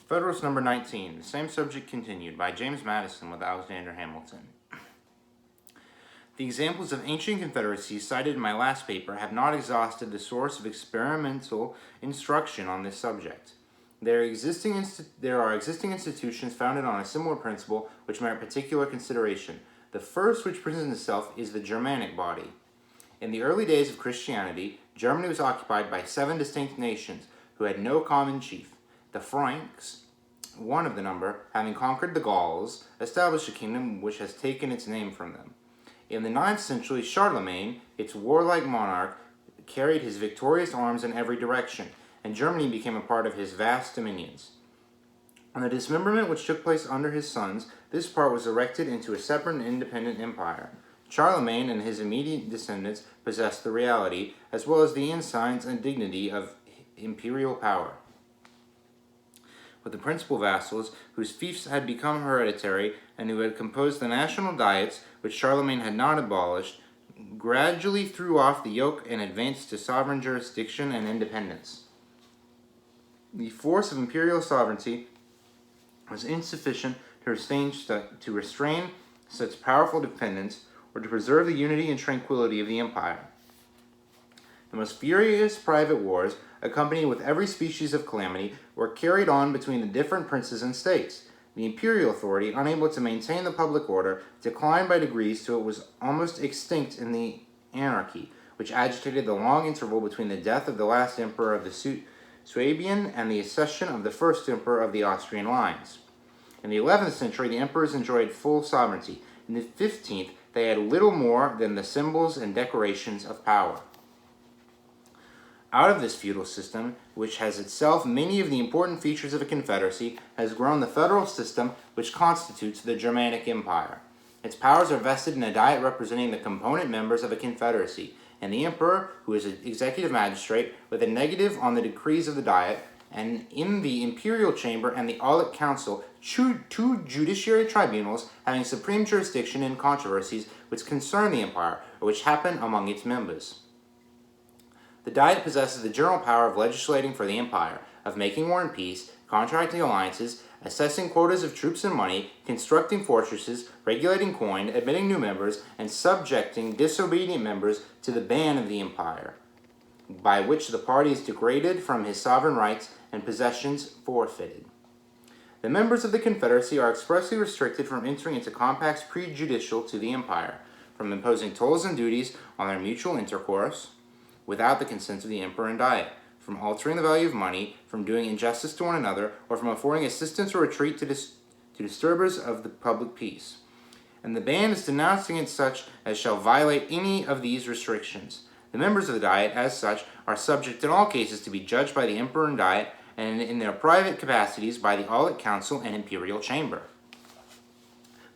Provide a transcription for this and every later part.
Federalist number 19, the same subject continued, by James Madison with Alexander Hamilton. The examples of ancient confederacies cited in my last paper have not exhausted the source of experimental instruction on this subject. There are existing institutions founded on a similar principle which merit particular consideration. The first which presents itself is the Germanic body. In the early days of Christianity, Germany was occupied by 7 distinct nations who had no common chief. The Franks, one of the number, having conquered the Gauls, established a kingdom which has taken its name from them. In the 9th century, Charlemagne, its warlike monarch, carried his victorious arms in every direction, and Germany became a part of his vast dominions. On the dismemberment which took place under his sons, this part was erected into a separate and independent empire. Charlemagne and his immediate descendants possessed the reality, as well as the insigns and dignity of imperial power. With the principal vassals, whose fiefs had become hereditary, and who had composed the national diets, which Charlemagne had not abolished, gradually threw off the yoke and advanced to sovereign jurisdiction and independence. The force of imperial sovereignty was insufficient to restrain such powerful dependence, or to preserve the unity and tranquility of the empire. The most furious private wars, accompanied with every species of calamity, were carried on between the different princes and states. The imperial authority, unable to maintain the public order, declined by degrees till it was almost extinct in the anarchy, which agitated the long interval between the death of the last emperor of the Swabian and the accession of the first emperor of the Austrian lines. In the 11th century, the emperors enjoyed full sovereignty. In the 15th, they had little more than the symbols and decorations of power. Out of this feudal system, which has itself many of the important features of a confederacy, has grown the federal system which constitutes the Germanic Empire. Its powers are vested in a diet representing the component members of a confederacy, and the emperor, who is an executive magistrate, with a negative on the decrees of the diet, and in the imperial chamber and the Aulic Council, two judiciary tribunals having supreme jurisdiction in controversies which concern the empire, or which happen among its members. The Diet possesses the general power of legislating for the empire, of making war and peace, contracting alliances, assessing quotas of troops and money, constructing fortresses, regulating coin, admitting new members, and subjecting disobedient members to the ban of the empire, by which the party is degraded from his sovereign rights and possessions forfeited. The members of the Confederacy are expressly restricted from entering into compacts prejudicial to the empire, from imposing tolls and duties on their mutual intercourse, without the consent of the emperor and diet, from altering the value of money, from doing injustice to one another, or from affording assistance or retreat to disturbers of the public peace. And the ban is denounced against such as shall violate any of these restrictions. The members of the diet, as such, are subject in all cases to be judged by the emperor and diet, and in their private capacities by the Aulic Council and imperial chamber.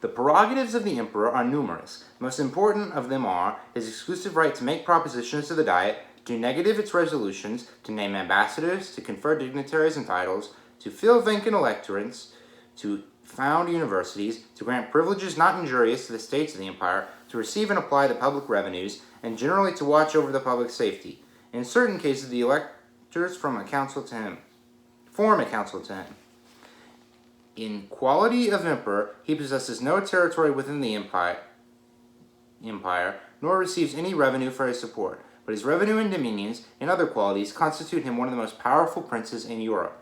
The prerogatives of the emperor are numerous. The most important of them are his exclusive right to make propositions to the diet, to negative its resolutions, to name ambassadors, to confer dignitaries and titles, to fill vacant electorates, to found universities, to grant privileges not injurious to the states of the empire, to receive and apply the public revenues, and generally to watch over the public safety. In certain cases, the electors form a council to him. In quality of emperor, he possesses no territory within the empire, nor receives any revenue for his support, but his revenue and dominions, in other qualities, constitute him one of the most powerful princes in Europe.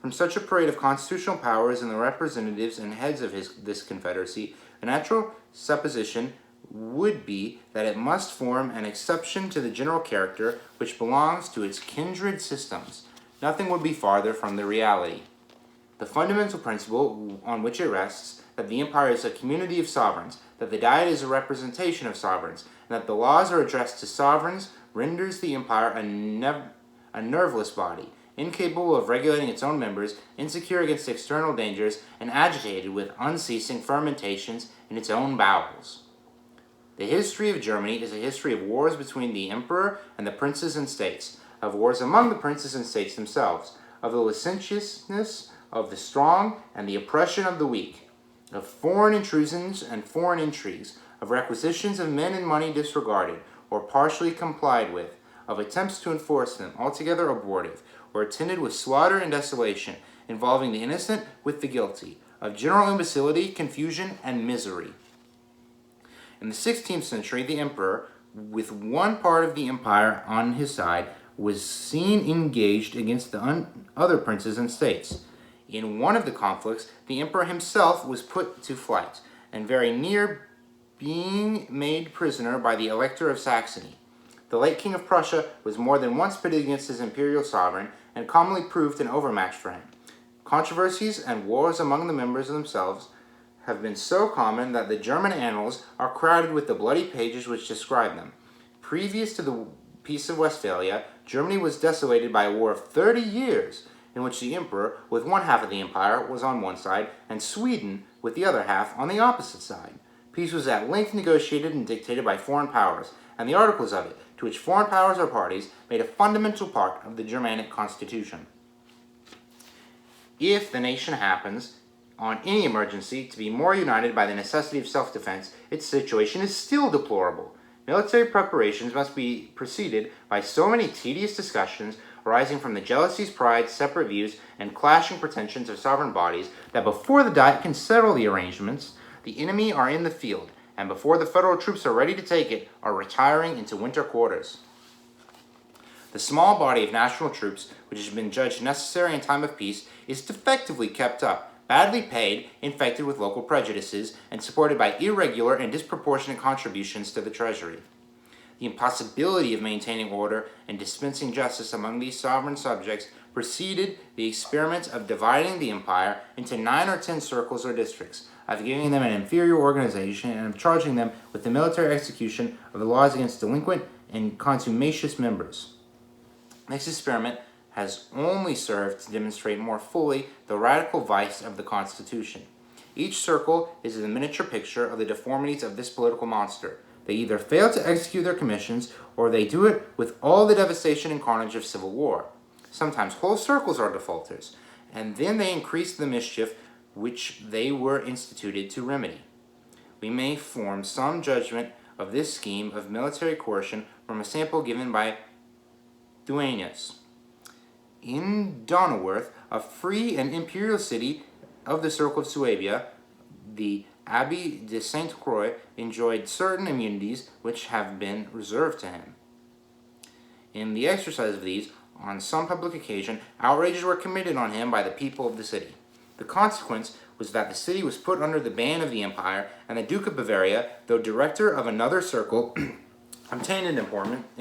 From such a parade of constitutional powers and the representatives and heads of this confederacy, a natural supposition would be that it must form an exception to the general character which belongs to its kindred systems. Nothing would be farther from the reality. The fundamental principle on which it rests, that the empire is a community of sovereigns, that the diet is a representation of sovereigns, and that the laws are addressed to sovereigns, renders the empire a nerveless body, incapable of regulating its own members, insecure against external dangers, and agitated with unceasing fermentations in its own bowels. The history of Germany is a history of wars between the emperor and the princes and states, of wars among the princes and states themselves, of the licentiousness of the strong and the oppression of the weak, of foreign intrusions and foreign intrigues, of requisitions of men and money disregarded or partially complied with, of attempts to enforce them, altogether abortive, or attended with slaughter and desolation, involving the innocent with the guilty, of general imbecility, confusion, and misery. In the 16th century, the emperor, with one part of the empire on his side, was seen engaged against the other princes and states. In one of the conflicts, the emperor himself was put to flight, and very near being made prisoner by the Elector of Saxony. The late King of Prussia was more than once pitted against his imperial sovereign, and commonly proved an overmatch for him. Controversies and wars among the members themselves have been so common that the German annals are crowded with the bloody pages which describe them. Previous to the Peace of Westphalia, Germany was desolated by a war of 30 years, in which the emperor, with one half of the empire, was on one side, and Sweden, with the other half, on the opposite side. Peace was at length negotiated and dictated by foreign powers, and the articles of it, to which foreign powers are parties, made a fundamental part of the Germanic constitution. If the nation happens, on any emergency, to be more united by the necessity of self-defense, its situation is still deplorable. Military preparations must be preceded by so many tedious discussions arising from the jealousies, pride, separate views, and clashing pretensions of sovereign bodies that before the Diet can settle the arrangements, the enemy are in the field, and before the federal troops are ready to take it, are retiring into winter quarters. The small body of national troops, which has been judged necessary in time of peace, is defectively kept up, badly paid, infected with local prejudices, and supported by irregular and disproportionate contributions to the treasury. The impossibility of maintaining order and dispensing justice among these sovereign subjects preceded the experiment of dividing the empire into 9 or 10 circles or districts, of giving them an inferior organization, and of charging them with the military execution of the laws against delinquent and contumacious members. This experiment has only served to demonstrate more fully the radical vice of the Constitution. Each circle is a miniature picture of the deformities of this political monster. They either fail to execute their commissions, or they do it with all the devastation and carnage of civil war. Sometimes whole circles are defaulters, and then they increase the mischief which they were instituted to remedy. We may form some judgment of this scheme of military coercion from a sample given by Dane. In Donauworth, a free and imperial city of the circle of Suabia, the Abbey de Sainte Croix enjoyed certain immunities which have been reserved to him. In the exercise of these, on some public occasion, outrages were committed on him by the people of the city. The consequence was that the city was put under the ban of the empire, and the Duke of Bavaria, though director of another circle, obtained an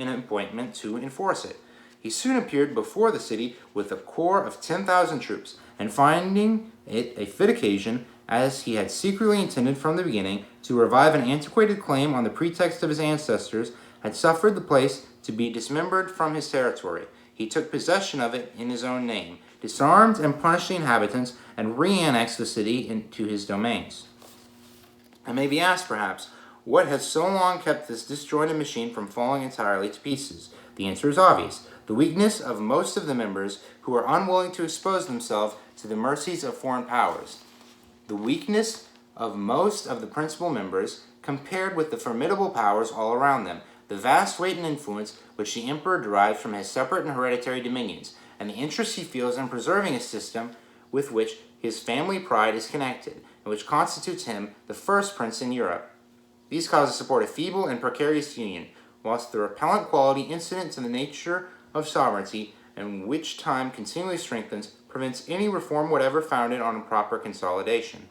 appointment to enforce it. He soon appeared before the city with a corps of 10,000 troops, and finding it a fit occasion, as he had secretly intended from the beginning, to revive an antiquated claim on the pretext of his ancestors, had suffered the place to be dismembered from his territory. He took possession of it in his own name, disarmed and punished the inhabitants, and re-annexed the city into his domains. It may be asked, perhaps, what has so long kept this disjointed machine from falling entirely to pieces? The answer is obvious. The weakness of most of the members who are unwilling to expose themselves to the mercies of foreign powers. The weakness of most of the principal members compared with the formidable powers all around them, the vast weight and influence which the emperor derives from his separate and hereditary dominions, and the interest he feels in preserving a system with which his family pride is connected, and which constitutes him the first prince in Europe. These causes support a feeble and precarious union, whilst the repellent quality incident to the nature of sovereignty, and which time continually strengthens, prevents any reform whatever founded on a proper consolidation.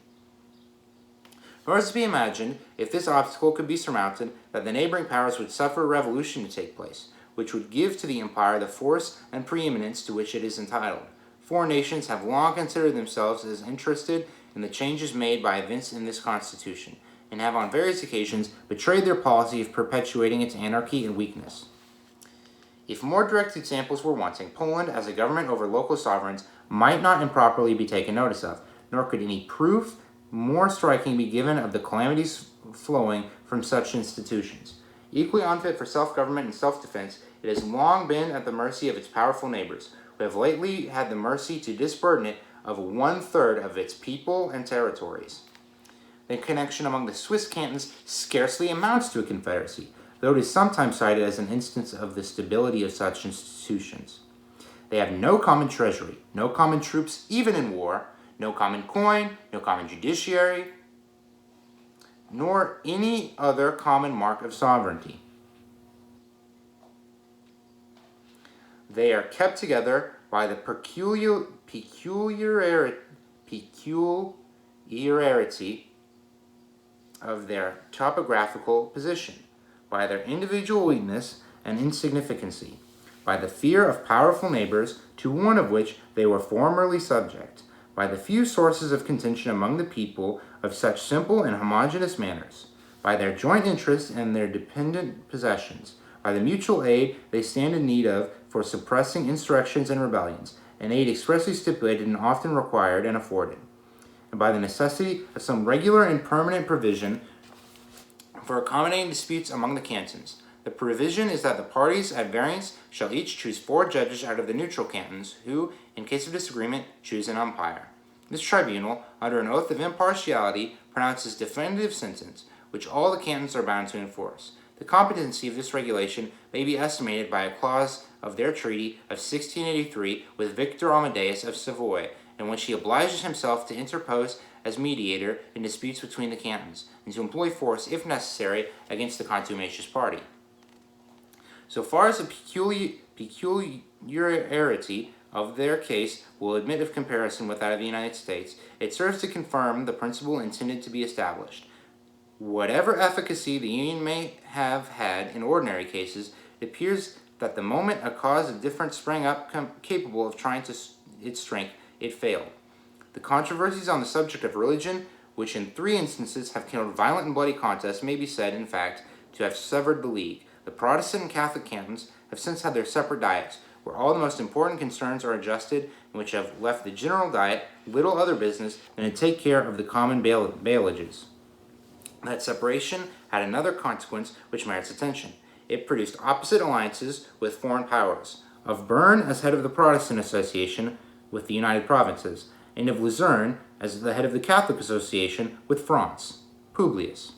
Nor is it to be imagined, if this obstacle could be surmounted, that the neighboring powers would suffer a revolution to take place, which would give to the empire the force and preeminence to which it is entitled. Foreign nations have long considered themselves as interested in the changes made by events in this constitution, and have on various occasions betrayed their policy of perpetuating its anarchy and weakness. If more direct examples were wanting, Poland, as a government over local sovereigns, might not improperly be taken notice of, nor could any proof more striking be given of the calamities flowing from such institutions. Equally unfit for self-government and self-defense, it has long been at the mercy of its powerful neighbors, who have lately had the mercy to disburden it of 1/3 of its people and territories. The connection among the Swiss cantons scarcely amounts to a confederacy, though it is sometimes cited as an instance of the stability of such institutions. They have no common treasury, no common troops even in war, no common coin, no common judiciary, nor any other common mark of sovereignty. They are kept together by the peculiarity of their topographical position, by their individual weakness and insignificancy, by the fear of powerful neighbors, to one of which they were formerly subject, by the few sources of contention among the people of such simple and homogeneous manners, by their joint interests and their dependent possessions, by the mutual aid they stand in need of for suppressing insurrections and rebellions, an aid expressly stipulated and often required and afforded, and by the necessity of some regular and permanent provision for accommodating disputes among the cantons. The provision is that the parties at variance shall each choose 4 judges out of the neutral cantons, who, in case of disagreement, choose an umpire. This tribunal, under an oath of impartiality, pronounces definitive sentence, which all the cantons are bound to enforce. The competency of this regulation may be estimated by a clause of their treaty of 1683 with Victor Amadeus of Savoy, in which he obliges himself to interpose as mediator in disputes between the cantons, and to employ force, if necessary, against the contumacious party. So far as the peculiarity of their case will admit of comparison with that of the United States, it serves to confirm the principle intended to be established. Whatever efficacy the Union may have had in ordinary cases, it appears that the moment a cause of difference sprang up capable of trying to its strength, it failed. The controversies on the subject of religion, which in 3 instances have kindled violent and bloody contests, may be said, in fact, to have severed the league. The Protestant and Catholic cantons have since had their separate diets, where all the most important concerns are adjusted, and which have left the general diet little other business than to take care of the common bailages. That separation had another consequence which merits attention. It produced opposite alliances with foreign powers, of Bern as head of the Protestant Association with the United Provinces, and of Luzerne as the head of the Catholic Association with France. Publius.